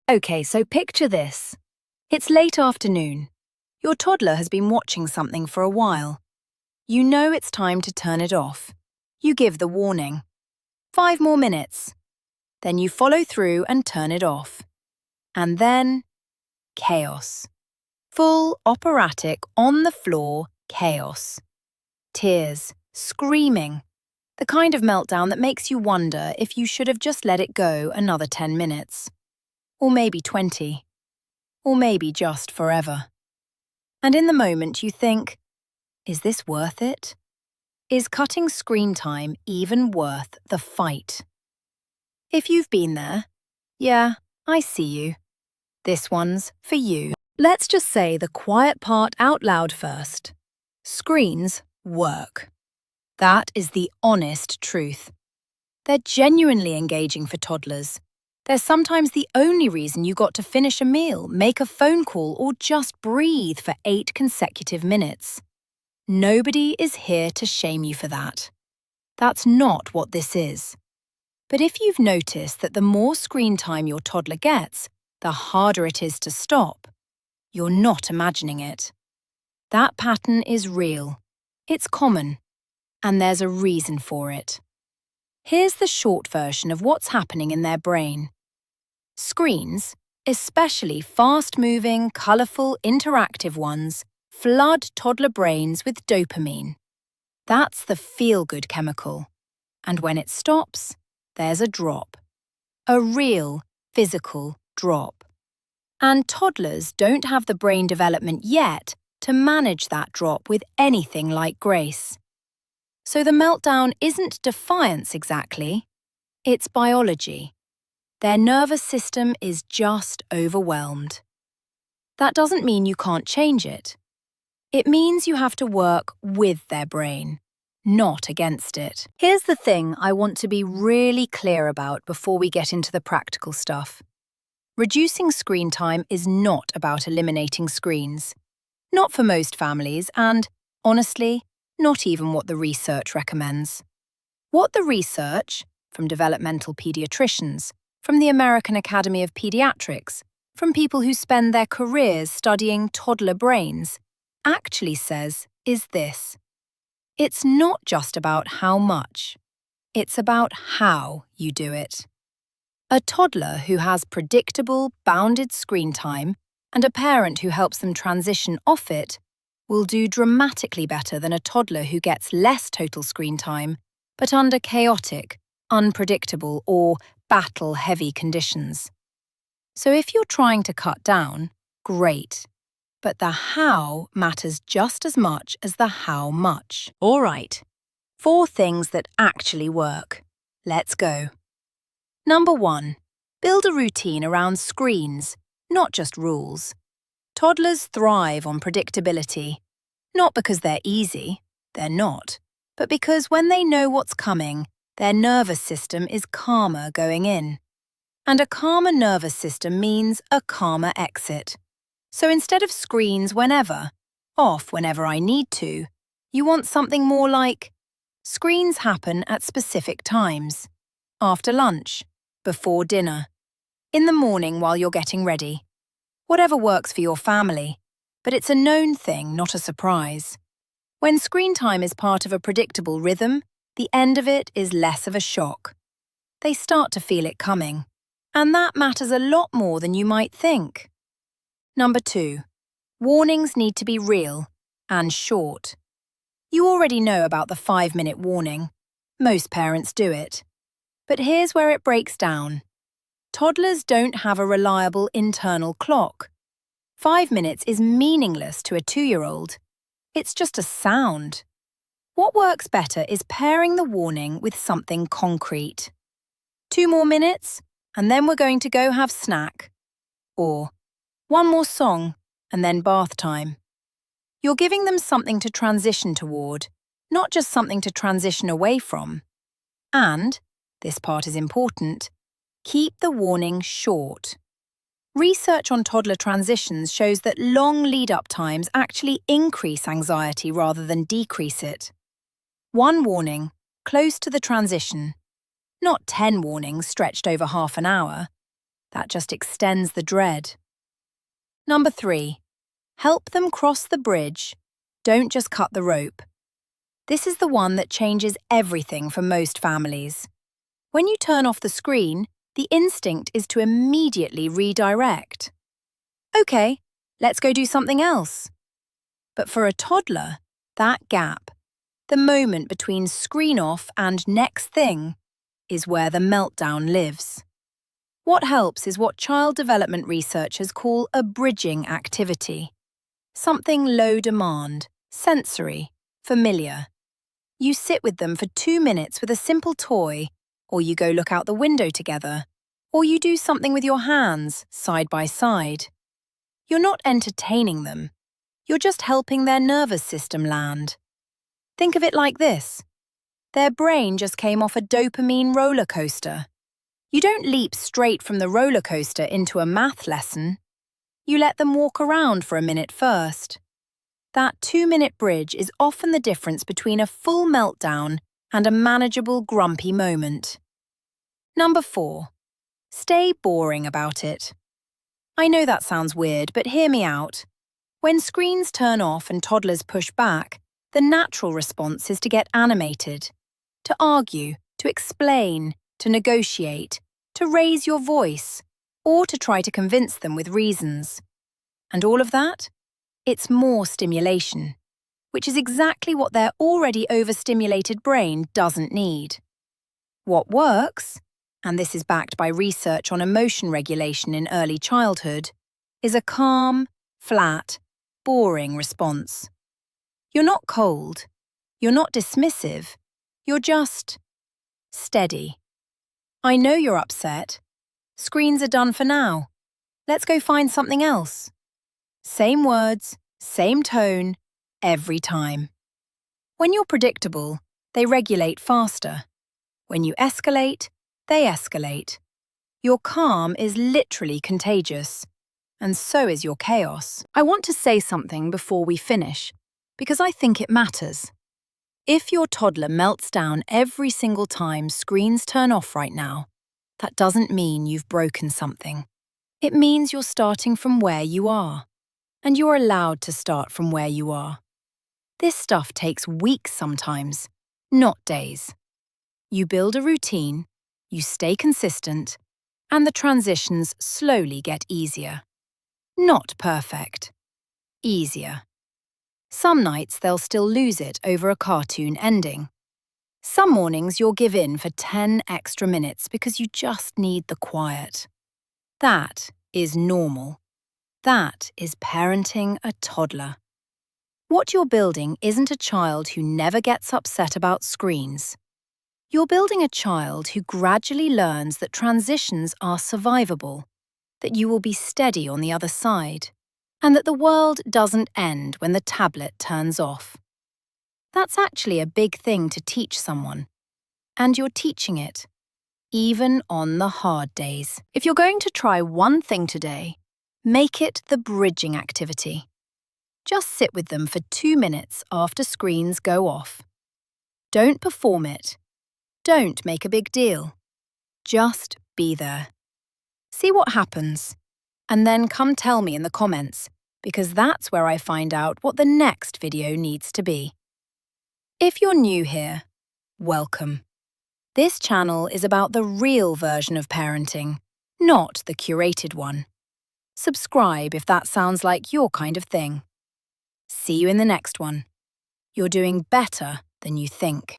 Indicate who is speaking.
Speaker 1: Okay, so picture this. It's late afternoon. Your toddler has been watching something for a while. You know it's time to turn it off. You give the warning. 5 more minutes. Then you follow through and turn it off. And then, chaos. Full operatic, on the floor chaos. Tears, screaming. The kind of meltdown that makes you wonder if you should have just let it go another 10 minutes. Or maybe 20. Or maybe just forever. And in the moment you think, is this worth it? Is cutting screen time even worth the fight? If you've been there, yeah, I see you. This one's for you. Let's just say the quiet part out loud first. Screens work. That is the honest truth. They're genuinely engaging for toddlers. They're sometimes the only reason you got to finish a meal, make a phone call, or just breathe for 8 consecutive minutes. Nobody is here to shame you for that. That's not what this is. But if you've noticed that the more screen time your toddler gets, the harder it is to stop, you're not imagining it. That pattern is real. It's common. And there's a reason for it. Here's the short version of what's happening in their brain. Screens, especially fast-moving, colourful, interactive ones, flood toddler brains with dopamine. That's the feel-good chemical. And when it stops, there's a drop. A real, physical drop. And toddlers don't have the brain development yet to manage that drop with anything like grace. So the meltdown isn't defiance exactly, it's biology. Their nervous system is just overwhelmed. That doesn't mean you can't change it. It means you have to work with their brain, not against it. Here's the thing I want to be really clear about before we get into the practical stuff. Reducing screen time is not about eliminating screens. Not for most families and, honestly, not even what the research recommends. What the research, from developmental pediatricians, from the American Academy of Pediatrics, from people who spend their careers studying toddler brains, actually says is this. It's not just about how much. It's about how you do it. A toddler who has predictable, bounded screen time and a parent who helps them transition off it will do dramatically better than a toddler who gets less total screen time, but under chaotic, unpredictable, or battle-heavy conditions. So if you're trying to cut down, great. But the how matters just as much as the how much. All right. 4 things that actually work. Let's go. Number 1. Build a routine around screens, not just rules. Toddlers thrive on predictability, not because they're easy, they're not, but because when they know what's coming, their nervous system is calmer going in. And a calmer nervous system means a calmer exit. So instead of screens whenever, off whenever I need to, you want something more like, screens happen at specific times. After lunch, before dinner, in the morning while you're getting ready. Whatever works for your family, but it's a known thing, not a surprise. When screen time is part of a predictable rhythm, the end of it is less of a shock. They start to feel it coming, and that matters a lot more than you might think. Number 2. Warnings need to be real and short. You already know about the 5-minute warning. Most parents do it. But here's where it breaks down. Toddlers don't have a reliable internal clock. 5 minutes is meaningless to a 2-year-old. It's just a sound. What works better is pairing the warning with something concrete. 2 more minutes, and then we're going to go have snack. Or 1 more song, and then bath time. You're giving them something to transition toward, not just something to transition away from. And, this part is important, keep the warning short. Research on toddler transitions shows that long lead-up times actually increase anxiety rather than decrease it. 1 warning, close to the transition. Not 10 warnings stretched over half an hour. That just extends the dread. Number 3. Help them cross the bridge. Don't just cut the rope. This is the one that changes everything for most families. When you turn off the screen, the instinct is to immediately redirect. Okay, let's go do something else. But for a toddler, that gap, the moment between screen off and next thing, is where the meltdown lives. What helps is what child development researchers call a bridging activity. Something low demand, sensory, familiar. You sit with them for 2 minutes with a simple toy, or you go look out the window together, or you do something with your hands, side by side. You're not entertaining them. You're just helping their nervous system land. Think of it like this. Their brain just came off a dopamine roller coaster. You don't leap straight from the roller coaster into a math lesson. You let them walk around for a minute first. That 2-minute bridge is often the difference between a full meltdown and a manageable grumpy moment. Number 4. Stay boring about it. I know that sounds weird, but hear me out. When screens turn off and toddlers push back, the natural response is to get animated, to argue, to explain, to negotiate, to raise your voice, or to try to convince them with reasons. And all of that? It's more stimulation, which is exactly what their already overstimulated brain doesn't need. What works, and this is backed by research on emotion regulation in early childhood, is a calm, flat, boring response. You're not cold, you're not dismissive, you're just steady. I know you're upset. Screens are done for now. Let's go find something else. Same words, same tone, every time. When you're predictable, they regulate faster. When you escalate, they escalate. Your calm is literally contagious, and so is your chaos. I want to say something before we finish, because I think it matters. If your toddler melts down every single time screens turn off right now, that doesn't mean you've broken something. It means you're starting from where you are, and you're allowed to start from where you are. This stuff takes weeks sometimes, not days. You build a routine, you stay consistent, and the transitions slowly get easier. Not perfect. Easier. Some nights they'll still lose it over a cartoon ending. Some mornings you'll give in for 10 extra minutes because you just need the quiet. That is normal. That is parenting a toddler. What you're building isn't a child who never gets upset about screens. You're building a child who gradually learns that transitions are survivable, that you will be steady on the other side, and that the world doesn't end when the tablet turns off. That's actually a big thing to teach someone, and you're teaching it, even on the hard days. If you're going to try one thing today, make it the bridging activity. Just sit with them for 2 minutes after screens go off. Don't perform it. Don't make a big deal. Just be there. See what happens, and then come tell me in the comments, because that's where I find out what the next video needs to be. If you're new here, welcome. This channel is about the real version of parenting, not the curated one. Subscribe if that sounds like your kind of thing. See you in the next one. You're doing better than you think.